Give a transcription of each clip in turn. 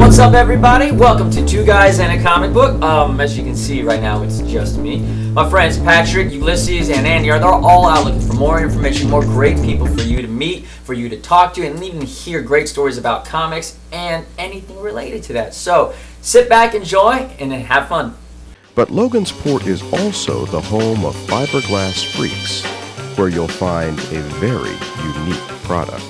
What's up, everybody? Welcome to Two Guys and a Comic Book. As you can see right now, it's just me. My friends Patrick, Ulysses, and Andy they're all out looking for more information, more great people for you to meet, for you to talk to, and even hear great stories about comics and anything related to that. So sit back, enjoy, and then have fun. But Logansport is also the home of Fiberglass Freaks, where you'll find a very unique product.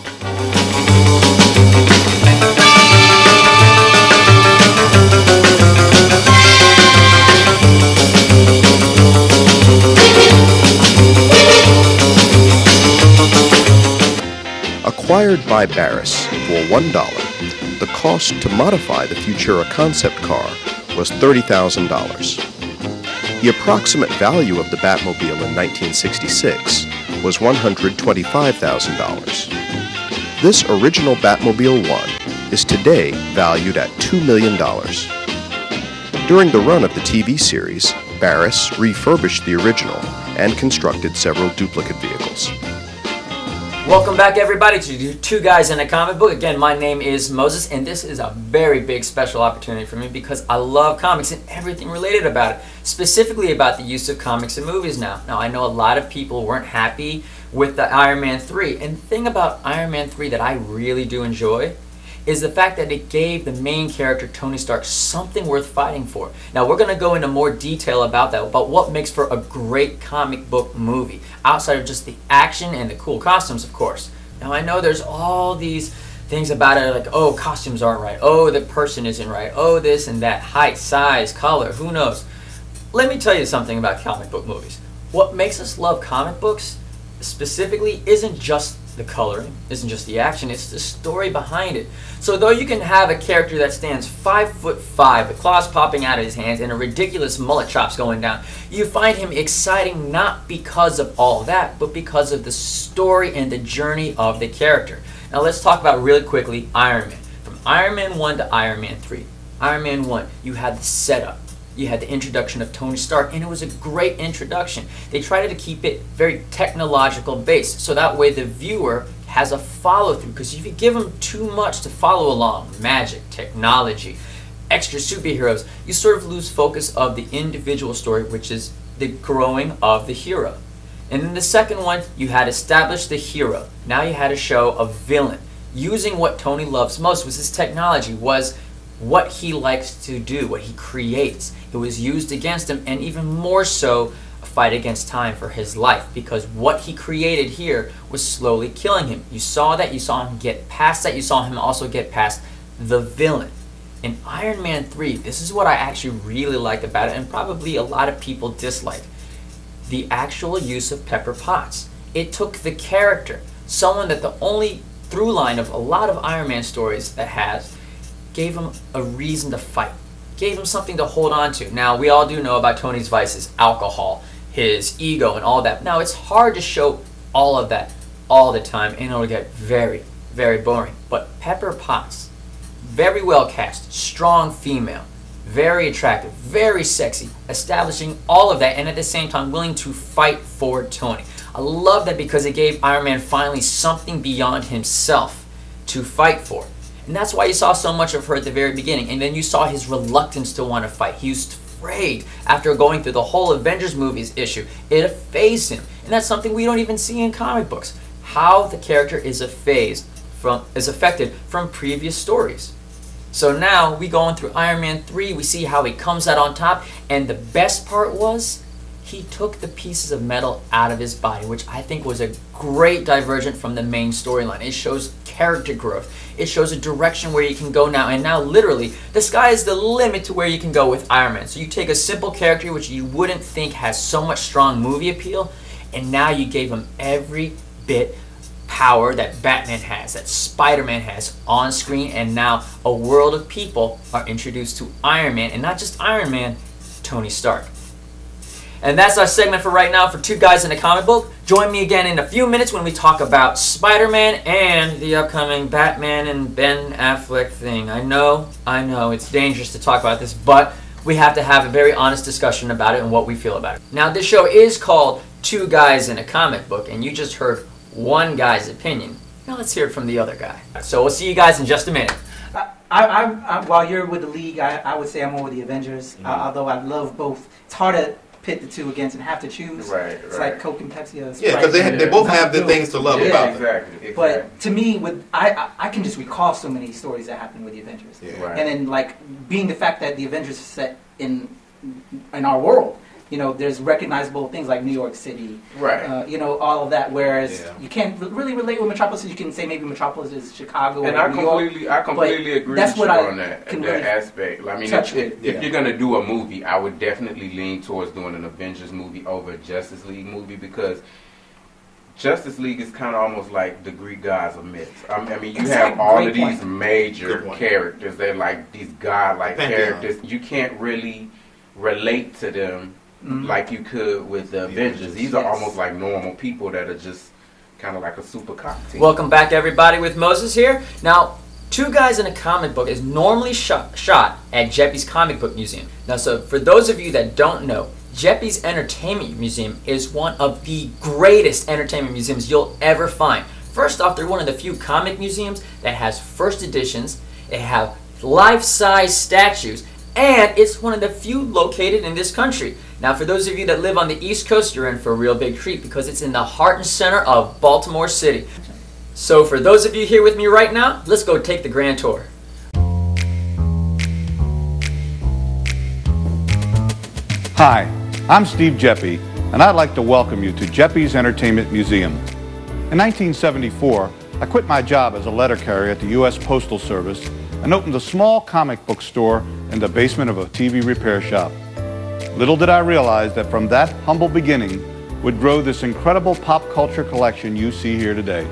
Acquired by Barris for $1, the cost to modify the Futura concept car was $30,000. The approximate value of the Batmobile in 1966 was $125,000. This original Batmobile 1 is today valued at $2 million. During the run of the TV series, Barris refurbished the original and constructed several duplicate vehicles. Welcome back, everybody, to Two Guys and a Comic Book. Again, my name is Moses, and this is a very big special opportunity for me because I love comics and everything related about it, specifically about the use of comics in movies now. Now, I know a lot of people weren't happy with the Iron Man 3, and the thing about Iron Man 3 that I really do enjoy is the fact that it gave the main character, Tony Stark, something worth fighting for. Now, we're going to go into more detail about that, about what makes for a great comic book movie, outside of just the action and the cool costumes, of course. Now, I know there's all these things about it, like, oh, costumes aren't right, oh, the person isn't right, oh, this and that, height, size, color, who knows. Let me tell you something about comic book movies. What makes us love comic books specifically isn't just the coloring, isn't just the action, it's the story behind it. So though you can have a character that stands 5'5", with claws popping out of his hands and a ridiculous mullet chops going down, you find him exciting not because of all that, but because of the story and the journey of the character. Now let's talk about really quickly Iron Man. From Iron Man 1 to Iron Man 3. Iron Man 1, you had the setup. You had the introduction of Tony Stark, and it was a great introduction. They tried to keep it very technological based, so that way the viewer has a follow-through, because if you give them too much to follow along, magic, technology, extra superheroes, you sort of lose focus of the individual story, which is the growing of the hero. And then the second one, you had established the hero. Now you had to show a villain. Using what Tony loves most was his technology, was what he likes to do, what he creates. It was used against him, and even more so, a fight against time for his life, because what he created here was slowly killing him. You saw that, you saw him get past that, you saw him also get past the villain. In Iron Man 3, this is what I actually really liked about it, and probably a lot of people dislike. The actual use of Pepper Potts. It took the character, someone that the only through line of a lot of Iron Man stories that has, gave him a reason to fight, gave him something to hold on to. Now, we all do know about Tony's vices, alcohol, his ego, and all that. Now, it's hard to show all of that all the time, and it'll get very, very boring. But Pepper Potts, very well cast, strong female, very attractive, very sexy, establishing all of that, and at the same time willing to fight for Tony. I love that because it gave Iron Man finally something beyond himself to fight for. And that's why you saw so much of her at the very beginning. And then you saw his reluctance to want to fight. He was afraid after going through the whole Avengers movies issue. It phased him. And that's something we don't even see in comic books. How the character is affected from previous stories. So now we going through Iron Man 3, we see how he comes out on top. And the best part was, he took the pieces of metal out of his body, which I think was a great divergent from the main storyline. It shows character growth. It shows a direction where you can go now, and now literally the sky is the limit to where you can go with Iron Man. So you take a simple character which you wouldn't think has so much strong movie appeal, and now you gave him every bit power that Batman has, that Spider-Man has on screen, and now a world of people are introduced to Iron Man, and not just Iron Man, Tony Stark. And that's our segment for right now for Two Guys in a Comic Book. Join me again in a few minutes when we talk about Spider-Man and the upcoming Batman and Ben Affleck thing. I know, it's dangerous to talk about this, but we have to have a very honest discussion about it and what we feel about it. Now, this show is called Two Guys in a Comic Book, and you just heard one guy's opinion. Now let's hear it from the other guy. So we'll see you guys in just a minute. While you're with the League, I would say I'm more with the Avengers, although I love both. It's hard to pit the two against and have to choose. It's like Coke and Pepsi. Yeah, because they both have the things to love about them. Exactly. But to me, I can just recall so many stories that happened with the Avengers. And then, like, being the fact that the Avengers are set in our world, you know, there's recognizable things like New York City, you know, all of that. Whereas you can't really relate with Metropolis. You can say maybe Metropolis is Chicago and or New York. I completely agree with you on that really aspect. I mean, if you're gonna do a movie, I would definitely lean towards doing an Avengers movie over a Justice League movie, because Justice League is kind of almost like the Greek gods of myths. I mean, you have all of these major characters. They're like these god-like characters. You can't really relate to them like you could with the Avengers. These are almost like normal people that are just kind of like a super cop team. Welcome back, everybody, with Moses here. Now, Two Guys in a Comic Book is normally shot at Jeppy's Comic Book Museum. Now, so for those of you that don't know, Jeppy's Entertainment Museum is one of the greatest entertainment museums you'll ever find. First off, they're one of the few comic museums that has first editions. They have life-size statues, and it's one of the few located in this country. Now, for those of you that live on the East Coast, you're in for a real big treat because it's in the heart and center of Baltimore City. So for those of you here with me right now, let's go take the grand tour. Hi, I'm Steve Jeppy, and I'd like to welcome you to Jeppy's Entertainment Museum. In 1974, I quit my job as a letter carrier at the U.S. Postal Service and opened a small comic book store in the basement of a TV repair shop. Little did I realize that from that humble beginning would grow this incredible pop culture collection you see here today.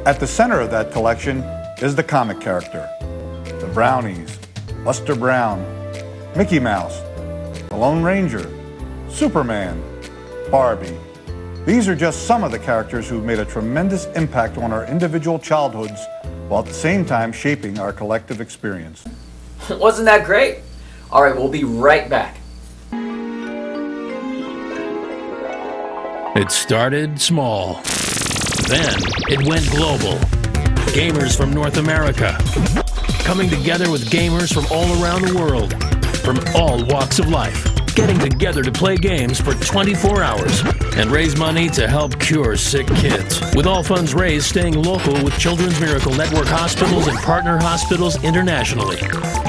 At the center of that collection is the comic character, the Brownies, Buster Brown, Mickey Mouse, the Lone Ranger, Superman, Barbie. These are just some of the characters who've made a tremendous impact on our individual childhoods while at the same time shaping our collective experience. Wasn't that great? All right, we'll be right back. It started small. Then it went global. Gamers from North America coming together with gamers from all around the world, from all walks of life, getting together to play games for 24 hours and raise money to help cure sick kids. With all funds raised staying local with Children's Miracle Network hospitals and partner hospitals internationally.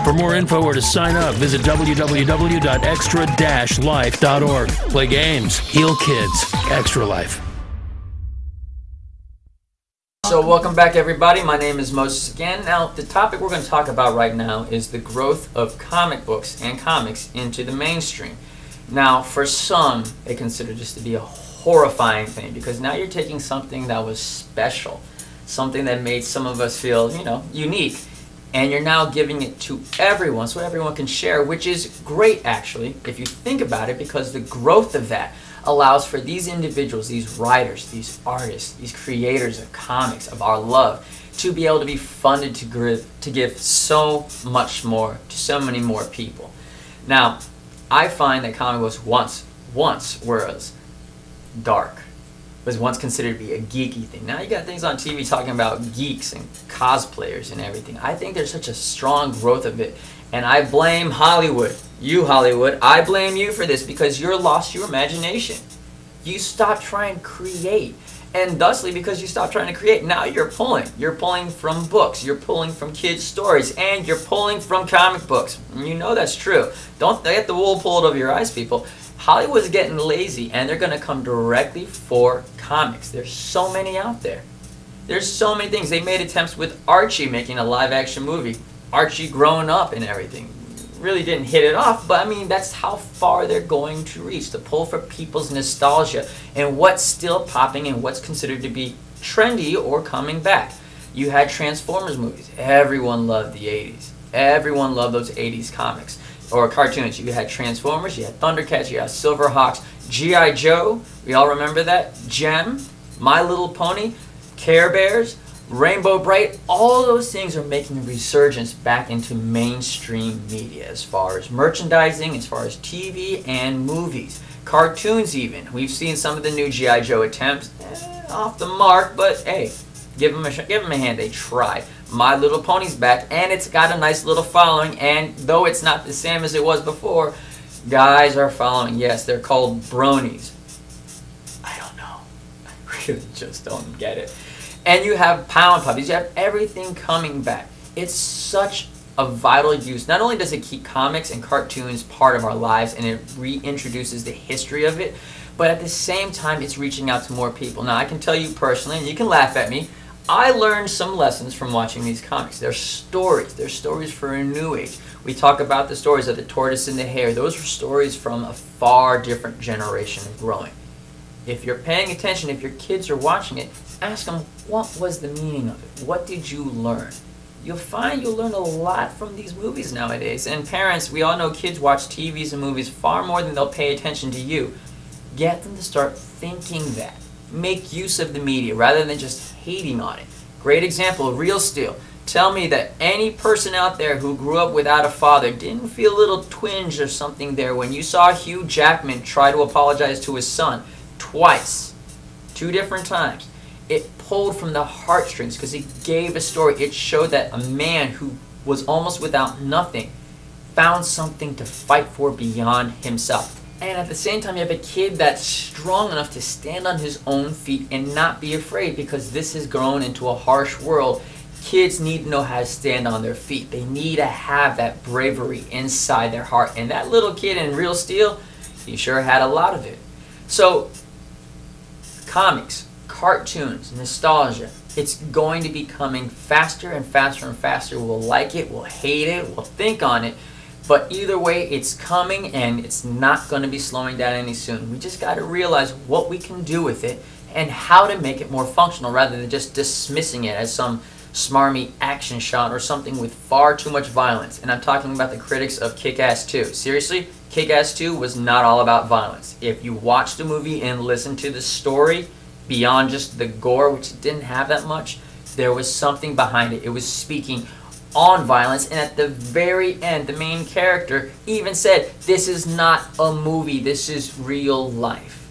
For more info or to sign up, visit www.extra-life.org. Play games, heal kids, Extra Life. So welcome back, everybody. My name is Moses again. Now, the topic we're going to talk about right now is the growth of comic books and comics into the mainstream. Now, for some, they consider this to be a horrifying thing because now you're taking something that was special, something that made some of us feel, you know, unique, and you're now giving it to everyone so everyone can share, which is great, actually, if you think about it, because the growth of that allows for these individuals, these writers, these artists, these creators of comics, of our love, to be able to be funded to give so much more to so many more people. Now, I find that comic books once was dark, was once considered to be a geeky thing. Now you got things on TV talking about geeks and cosplayers and everything. I think there's such a strong growth of it, and I blame Hollywood. You, Hollywood, I blame you for this because you lost your imagination. You stopped trying to create And thusly, because you stopped trying to create, now you're pulling. You're pulling from books, you're pulling from kids' stories, and you're pulling from comic books. And you know that's true. Don't get the wool pulled over your eyes, people. Hollywood's getting lazy, and they're going to come directly for comics. There's so many out there. There's so many things. They made attempts with Archie making a live-action movie. Archie growing up and everything. Really didn't hit it off, but I mean, that's how far they're going to reach, to pull for people's nostalgia and what's still popping and what's considered to be trendy or coming back. You had Transformers movies. Everyone loved the 80s. Everyone loved those 80s comics or cartoons. You had Transformers, you had Thundercats, you had Silverhawks, G.I. Joe, we all remember that, Gem, My Little Pony, Care Bears, Rainbow Bright. All those things are making a resurgence back into mainstream media as far as merchandising, as far as TV and movies. Cartoons even. We've seen some of the new G.I. Joe attempts. Off the mark, but hey, give them a hand. They tried. My Little Pony's back, and it's got a nice little following, and though it's not the same as it was before, guys are following. Yes, they're called bronies. I don't know. I really just don't get it. And you have Pound Puppies. You have everything coming back. It's such a vital use. Not only does it keep comics and cartoons part of our lives and it reintroduces the history of it, but at the same time it's reaching out to more people. Now I can tell you personally, and you can laugh at me, I learned some lessons from watching these comics. They're stories for a new age. We talk about the stories of the tortoise and the hare. Those are stories from a far different generation of growing. If you're paying attention, if your kids are watching it, ask them, what was the meaning of it? What did you learn? You'll find you'll learn a lot from these movies nowadays. And parents, we all know kids watch TVs and movies far more than they'll pay attention to you. Get them to start thinking that. Make use of the media rather than just hating on it. Great example, Real Steel. Tell me that any person out there who grew up without a father didn't feel a little twinge or something there when you saw Hugh Jackman try to apologize to his son twice, 2 different times. It pulled from the heartstrings because it gave a story. It showed that a man who was almost without nothing found something to fight for beyond himself. And at the same time, you have a kid that's strong enough to stand on his own feet and not be afraid, because this has grown into a harsh world. Kids need to know how to stand on their feet. They need to have that bravery inside their heart. And that little kid in Real Steel, he sure had a lot of it. So, comics, cartoons, nostalgia, it's going to be coming faster and faster and faster. We'll like it, we'll hate it, we'll think on it. But either way, it's coming and it's not going to be slowing down any soon. We just got to realize what we can do with it and how to make it more functional rather than just dismissing it as some smarmy action shot or something with far too much violence. And I'm talking about the critics of Kick-Ass 2. Seriously, Kick-Ass 2 was not all about violence. If you watch the movie and listen to the story, beyond just the gore, which didn't have that much, there was something behind it. It was speaking on violence, and at the very end, the main character even said, this is not a movie, this is real life.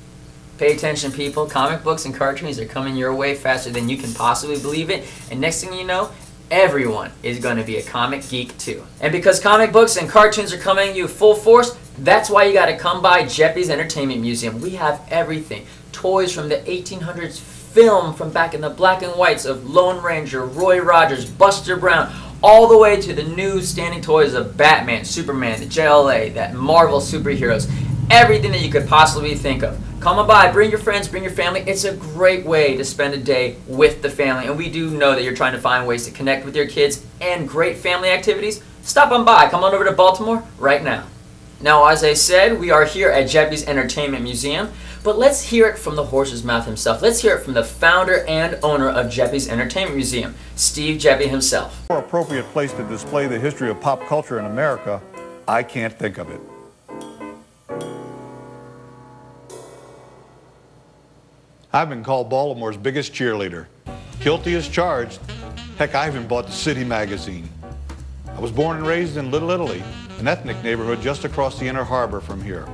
Pay attention, people. Comic books and cartoons are coming your way faster than you can possibly believe it, and next thing you know, everyone is going to be a comic geek too. And because comic books and cartoons are coming at you full force, that's why you got to come by Jeppy's Entertainment Museum. We have everything. Toys from the 1800s, film from back in the black and whites of Lone Ranger, Roy Rogers, Buster Brown, all the way to the new standing toys of Batman, Superman, the JLA, that Marvel superheroes, everything that you could possibly think of. Come on by, bring your friends, bring your family. It's a great way to spend a day with the family, and we do know that you're trying to find ways to connect with your kids and great family activities. Stop on by, come on over to Baltimore right now. Now, as I said, we are here at Jeppy's Entertainment Museum, but let's hear it from the horse's mouth himself. Let's hear it from the founder and owner of Jeppy's Entertainment Museum, Steve Jeppy himself. A more appropriate place to display the history of pop culture in America, I can't think of it. I've been called Baltimore's biggest cheerleader. Guilty as charged. Heck, I even bought the City magazine. I was born and raised in Little Italy, an ethnic neighborhood just across the Inner Harbor from here.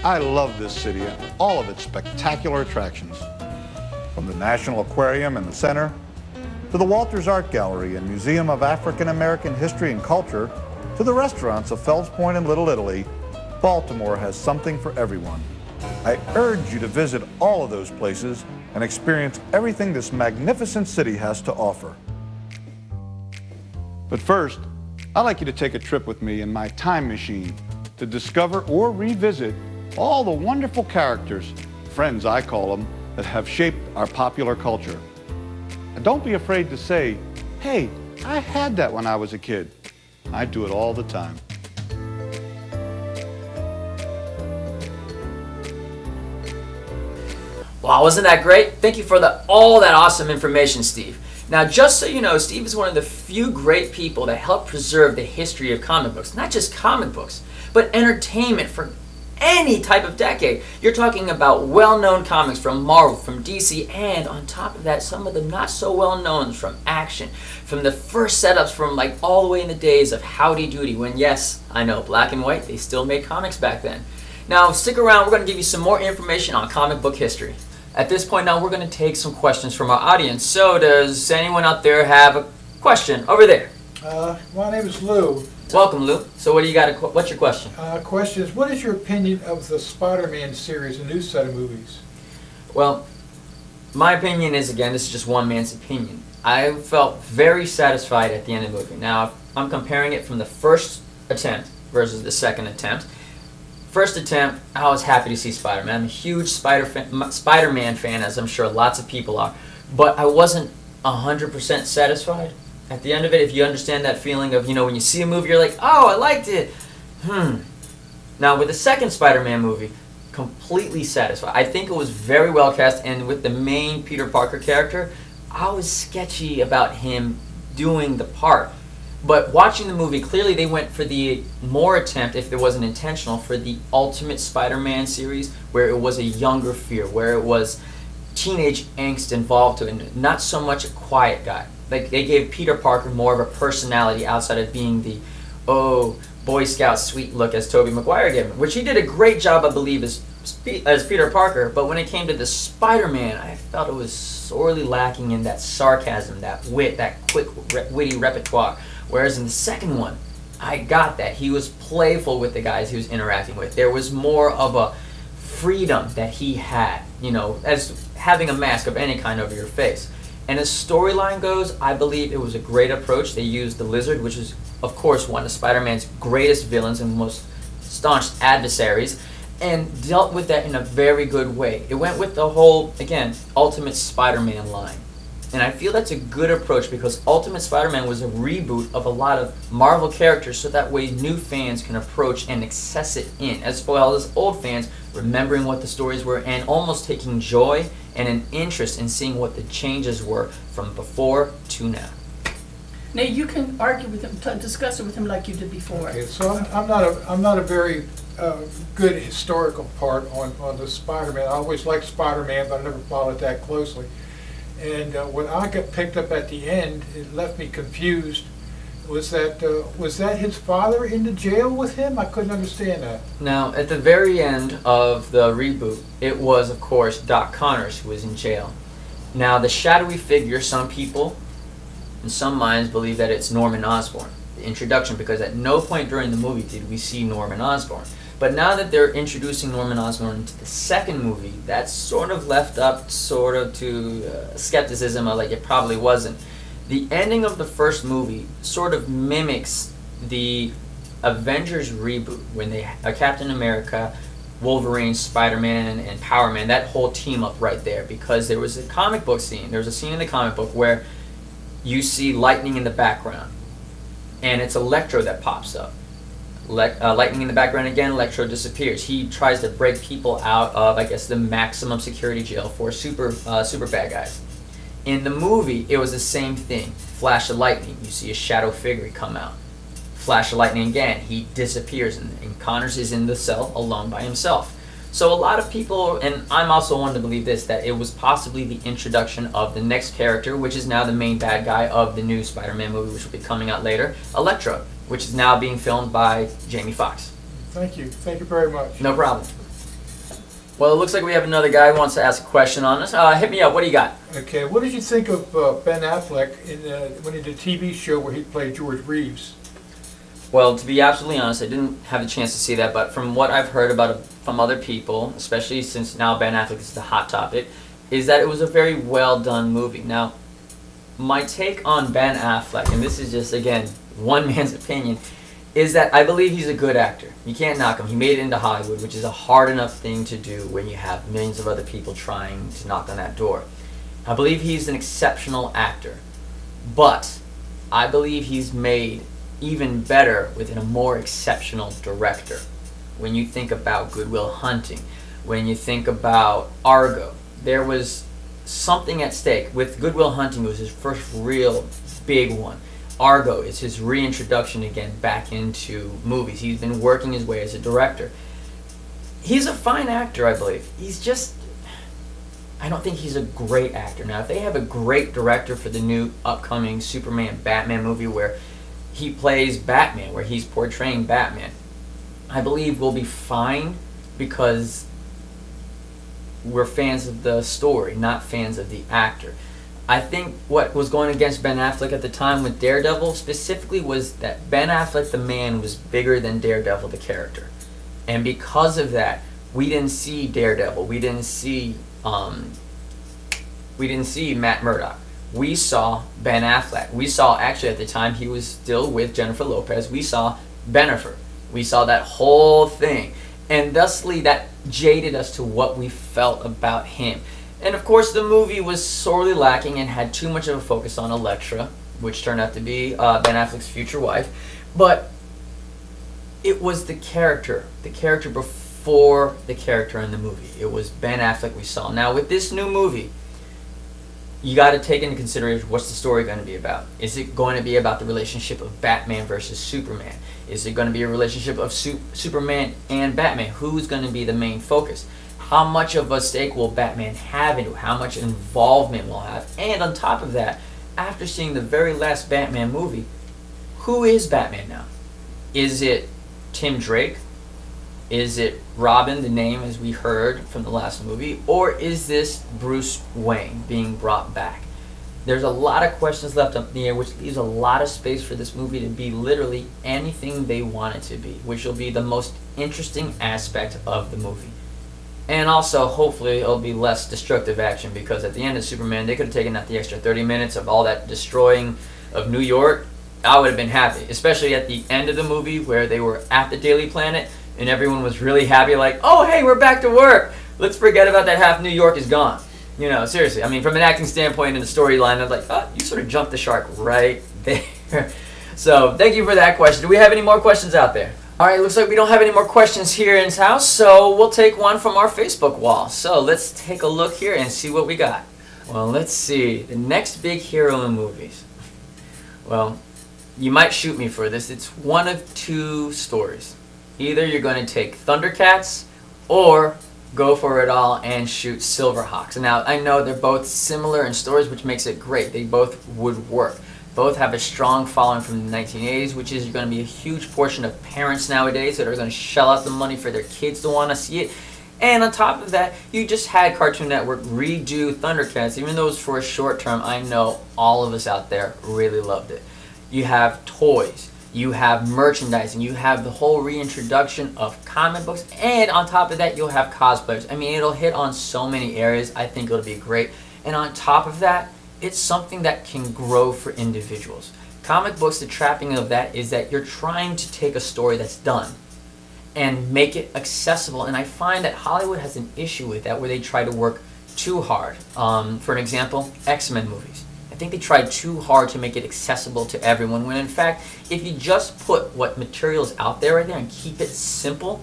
I love this city and all of its spectacular attractions. From the National Aquarium in the center, to the Walters Art Gallery and Museum of African American History and Culture, to the restaurants of Fells Point and Little Italy, Baltimore has something for everyone. I urge you to visit all of those places and experience everything this magnificent city has to offer. But first, I'd like you to take a trip with me in my time machine to discover or revisit all the wonderful characters, friends I call them, that have shaped our popular culture. And don't be afraid to say, hey, I had that when I was a kid. I do it all the time. Wow, wasn't that great? Thank you for all that awesome information, Steve. Now, just so you know, Steve is one of the few great people that help preserve the history of comic books. Not just comic books, but entertainment for any type of decade. You're talking about well-known comics from Marvel, from DC, and on top of that, some of the not so well-known from action, from the first setups from like all the way in the days of Howdy Doody, when yes, I know, black and white, they still made comics back then. Now, stick around, we're going to give you some more information on comic book history. At this point now, we're going to take some questions from our audience. So, does anyone out there have a question? Over there. My name is Lou. Welcome, Lou. So, what do you got? What's your question? Question is, what is your opinion of the Spider-Man series, a new set of movies? Well, my opinion is, again, this is just one man's opinion. I felt very satisfied at the end of the movie. Now, I'm comparing it from the first attempt versus the second attempt. First attempt, I was happy to see Spider-Man. I'm a huge Spider-Man fan, as I'm sure lots of people are. But I wasn't 100% satisfied. At the end of it, if you understand that feeling of, you know, when you see a movie, you're like, oh, I liked it. Now, with the second Spider-Man movie, completely satisfied. I think it was very well cast, and with the main Peter Parker character, I was sketchy about him doing the part. But watching the movie, clearly they went for the more attempt, if it wasn't intentional, for the Ultimate Spider-Man series, where it was a younger fear, where it was teenage angst involved to it, and not so much a quiet guy. Like, they gave Peter Parker more of a personality outside of being the, oh, Boy Scout sweet look as Tobey Maguire gave him, which he did a great job, I believe, as Peter Parker. But when it came to the Spider-Man, I felt it was sorely lacking in that sarcasm, that wit, that quick, witty repertoire. Whereas in the second one, I got that. He was playful with the guys he was interacting with. There was more of a freedom that he had, you know, as having a mask of any kind over your face. And as storyline goes, I believe it was a great approach. They used the Lizard, which is, of course, one of Spider-Man's greatest villains and most staunch adversaries, and dealt with that in a very good way. It went with the whole, again, Ultimate Spider-Man line. And I feel that's a good approach because Ultimate Spider-Man was a reboot of a lot of Marvel characters, so that way new fans can approach and access it in, as well as old fans remembering what the stories were and almost taking joy and an interest in seeing what the changes were from before to now. Now you can argue with him, discuss it with him like you did before. Okay, so I'm not a very good historical part on the Spider-Man. I always liked Spider-Man, but I never followed that closely. And when I got picked up at the end, it left me confused. Was that his father in the jail with him? I couldn't understand that. Now, at the very end of the reboot, it was, of course, Doc Connors who was in jail. Now, the shadowy figure, some people, in some minds, believe that it's Norman Osborn, the introduction, because at no point during the movie did we see Norman Osborn. But now that they're introducing Norman Osborn into the second movie, that's sort of left up sort of to skepticism of like it probably wasn't. The ending of the first movie sort of mimics the Avengers reboot when they Captain America, Wolverine, Spider-Man, and Power Man, that whole team up right there, because there was a comic book scene. There was a scene in the comic book where you see lightning in the background, and it's Electro that pops up. Lightning in the background again, Electro disappears. He tries to break people out of, I guess, the maximum security jail for super bad guys. In the movie, it was the same thing. Flash of lightning, you see a shadow figure come out. Flash of lightning again, he disappears, and Connors is in the cell alone by himself. So a lot of people, and I'm also one to believe this, that it was possibly the introduction of the next character, which is now the main bad guy of the new Spider-Man movie, which will be coming out later, Electro, which is now being filmed by Jamie Foxx. Thank you. Thank you very much. No problem. Well, it looks like we have another guy who wants to ask a question on us. Hit me up. What do you got? Okay. What did you think of Ben Affleck when he did a TV show where he played George Reeves? Well, to be absolutely honest, I didn't have a chance to see that, but from what I've heard about it from other people, especially since now Ben Affleck is the hot topic, is that it was a very well done movie. Now, my take on Ben Affleck, and this is just, again, one man's opinion, is that I believe he's a good actor. You can't knock him. He made it into Hollywood, which is a hard enough thing to do when you have millions of other people trying to knock on that door. I believe he's an exceptional actor, but I believe he's made even better with a more exceptional director. When you think about Good Will Hunting, when you think about Argo, there was something at stake. With Good Will Hunting, it was his first real big one. Argo is his reintroduction again back into movies. He's been working his way as a director. He's a fine actor, I believe. He's just, I don't think he's a great actor. Now, if they have a great director for the new upcoming Superman Batman movie where he plays Batman, where he's portraying Batman, I believe we'll be fine because we're fans of the story, not fans of the actor. I think what was going against Ben Affleck at the time with Daredevil specifically was that Ben Affleck the man was bigger than Daredevil the character. And because of that, we didn't see Daredevil. We didn't see Matt Murdock. We saw Ben Affleck. We saw, actually at the time he was still with Jennifer Lopez, we saw Bennifer. We saw that whole thing. And thusly that jaded us to what we felt about him. And of course the movie was sorely lacking and had too much of a focus on Elektra, which turned out to be Ben Affleck's future wife. But it was the character before the character in the movie. It was Ben Affleck we saw. Now with this new movie, you got to take into consideration what's the story going to be about. Is it going to be about the relationship of Batman versus Superman? Is it going to be a relationship of Superman and Batman? Who's going to be the main focus? How much of a stake will Batman have into it? How much involvement will have? And on top of that, after seeing the very last Batman movie, who is Batman now? Is it Tim Drake? Is it Robin, the name as we heard from the last movie? Or is this Bruce Wayne being brought back? There's a lot of questions left up in the air, which leaves a lot of space for this movie to be literally anything they want it to be, which will be the most interesting aspect of the movie. And also, hopefully, it'll be less destructive action, because at the end of Superman, they could have taken out the extra 30 minutes of all that destroying of New York. I would have been happy, especially at the end of the movie where they were at the Daily Planet and everyone was really happy, like, oh, hey, we're back to work. Let's forget about that half New York is gone. You know, seriously. I mean, from an acting standpoint and the storyline, I was like, oh, you sort of jumped the shark right there. So, thank you for that question. Do we have any more questions out there? All right, looks like we don't have any more questions here in his house, so we'll take one from our Facebook wall. So let's take a look here and see what we got. Well, let's see. The next big hero in movies. Well, you might shoot me for this. It's one of two stories. Either you're going to take Thundercats or go for it all and shoot Silverhawks. Now, I know they're both similar in stories, which makes it great. They both would work. Both have a strong following from the 1980s, which is going to be a huge portion of parents nowadays that are going to shell out the money for their kids to want to see it. And on top of that, you just had Cartoon Network redo Thundercats. Even though it was for a short term, I know all of us out there really loved it. You have toys, you have merchandising, you have the whole reintroduction of comic books, and on top of that, you'll have cosplayers. I mean, it'll hit on so many areas. I think it'll be great. And on top of that, it's something that can grow for individuals. Comic books, the trapping of that is that you're trying to take a story that's done and make it accessible. And I find that Hollywood has an issue with that, where they try to work too hard. For an example, X-Men movies. I think they tried too hard to make it accessible to everyone, when in fact, if you just put what materials out there right there and keep it simple,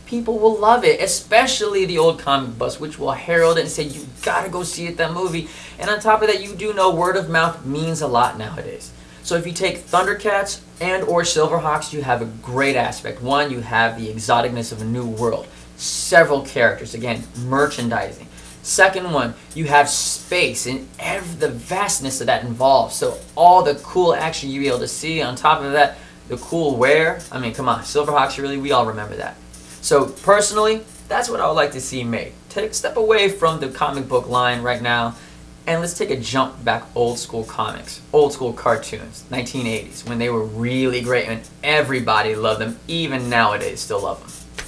people will love it, especially the old comic buffs, which will herald it and say, you gotta go see it, that movie. And on top of that, you do know word of mouth means a lot nowadays. So if you take Thundercats and or Silverhawks, you have a great aspect. One, you have the exoticness of a new world. Several characters, again, merchandising. Second one, you have space and the vastness of that involved. So all the cool action you'll be able to see. On top of that, the cool wear. I mean, come on, Silverhawks, really, we all remember that. So personally, that's what I would like to see made. Step away from the comic book line right now And let's take a jump back, old school comics, old school cartoons, 1980s, when they were really great and everybody loved them, even nowadays still love them.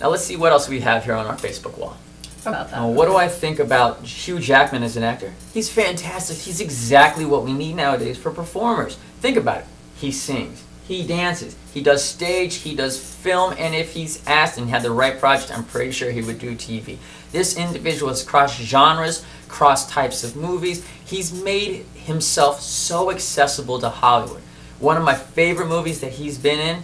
Now let's see what else we have here on our Facebook wall. What do I think about Hugh Jackman as an actor? He's fantastic. He's exactly what we need nowadays for performers. Think about it. He sings, he dances, he does stage, he does film, and if he's asked and had the right project, I'm pretty sure he would do TV. This individual has crossed genres, crossed types of movies. He's made himself so accessible to Hollywood. One of my favorite movies that he's been in,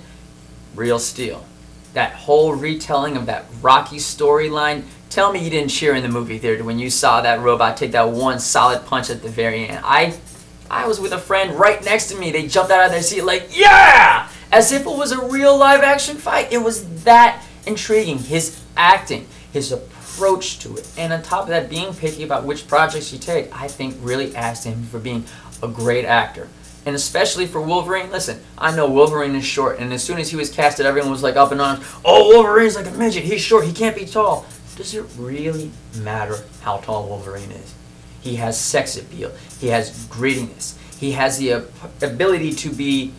Real Steel. That whole retelling of that Rocky storyline. Tell me you didn't cheer in the movie theater when you saw that robot take that one solid punch at the very end. I was with a friend right next to me. They jumped out of their seat like, yeah! As if it was a real live action fight. It was that intriguing. His acting, his approach to it, and on top of that, being picky about which projects you take, I think really adds to him for being a great actor. And especially for Wolverine, listen, I know Wolverine is short, and as soon as he was casted, everyone was like up in arms, oh, Wolverine's like a midget, he's short, he can't be tall. Does it really matter how tall Wolverine is? He has sex appeal, he has grittiness, he has the ability to be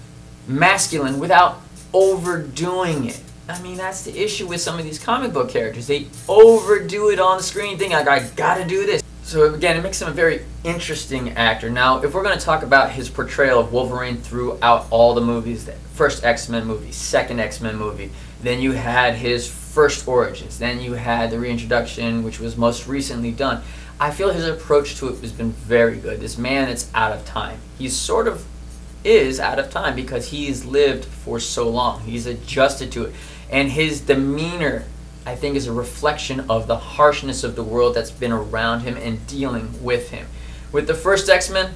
masculine without overdoing it. I mean, that's the issue with some of these comic book characters. They overdo it on the screen, thinking like, I gotta do this. So again, it makes him a very interesting actor. Now, if we're going to talk about his portrayal of Wolverine throughout all the movies, the first X-Men movie, second X-Men movie, then you had his first origins, then you had the reintroduction, which was most recently done. I feel his approach to it has been very good. This man that's out of time. He sort of is out of time because he's lived for so long. He's adjusted to it. And his demeanor, I think, is a reflection of the harshness of the world that's been around him and dealing with him. With the first X-Men,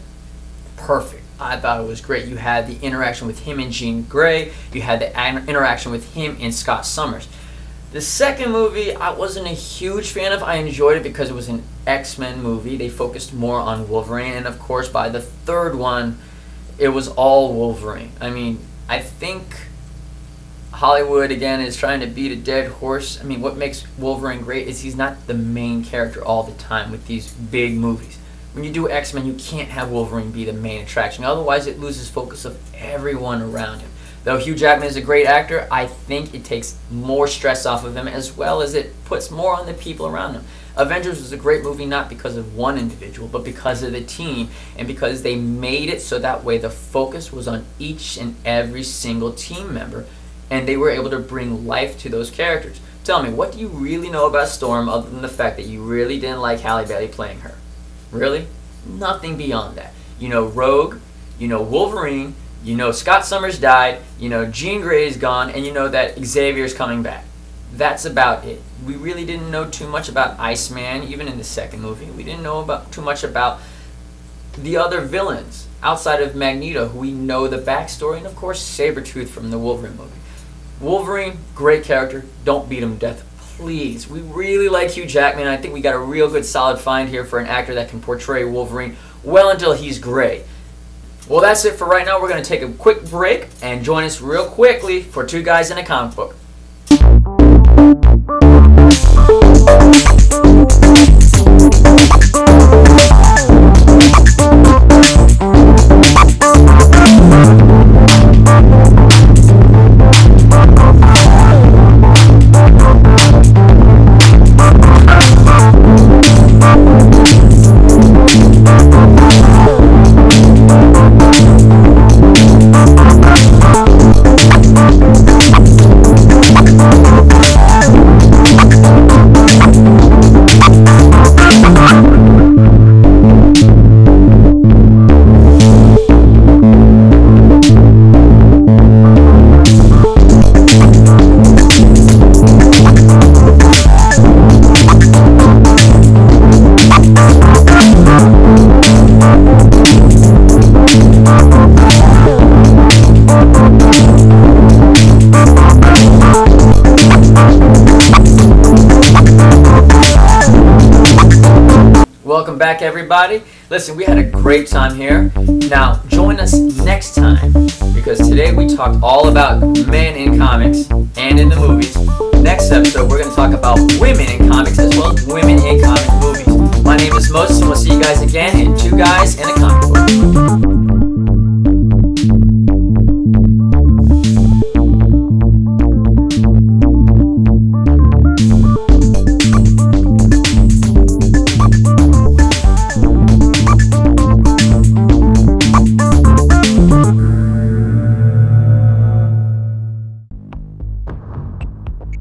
perfect. I thought it was great. You had the interaction with him and Jean Grey. You had the interaction with him and Scott Summers. The second movie, I wasn't a huge fan of. I enjoyed it because it was an X-Men movie. They focused more on Wolverine. And of course, by the third one, it was all Wolverine. I mean, I think Hollywood, again, is trying to beat a dead horse. I mean, what makes Wolverine great is he's not the main character all the time with these big movies. When you do X-Men, you can't have Wolverine be the main attraction. Otherwise, it loses focus of everyone around him. Though Hugh Jackman is a great actor, I think it takes more stress off of him as well as it puts more on the people around him. Avengers was a great movie not because of one individual, but because of the team and because they made it so that way the focus was on each and every single team member and they were able to bring life to those characters. Tell me, what do you really know about Storm other than the fact that you really didn't like Halle Berry playing her? Really? Nothing beyond that. You know Rogue, you know Wolverine, you know Scott Summers died, you know Jean Grey is gone, and you know that Xavier's coming back. That's about it. We really didn't know too much about Iceman, even in the second movie. We didn't know too much about the other villains outside of Magneto, who we know the backstory, and of course Sabretooth from the Wolverine movie. Wolverine, great character. Don't beat him to death, please. We really like Hugh Jackman. I think we got a real good solid find here for an actor that can portray Wolverine well until he's gray. Well, that's it for right now. We're going to take a quick break and join us real quickly for Two Guys in a Comic Book. Welcome back, everybody. Listen, we had a great time here. Now, join us next time, because today we talked all about men in comics and in the movies. Next episode, we're going to talk about women in comics as well as women in comic movies. My My name is Moses, and we'll see you guys again in 2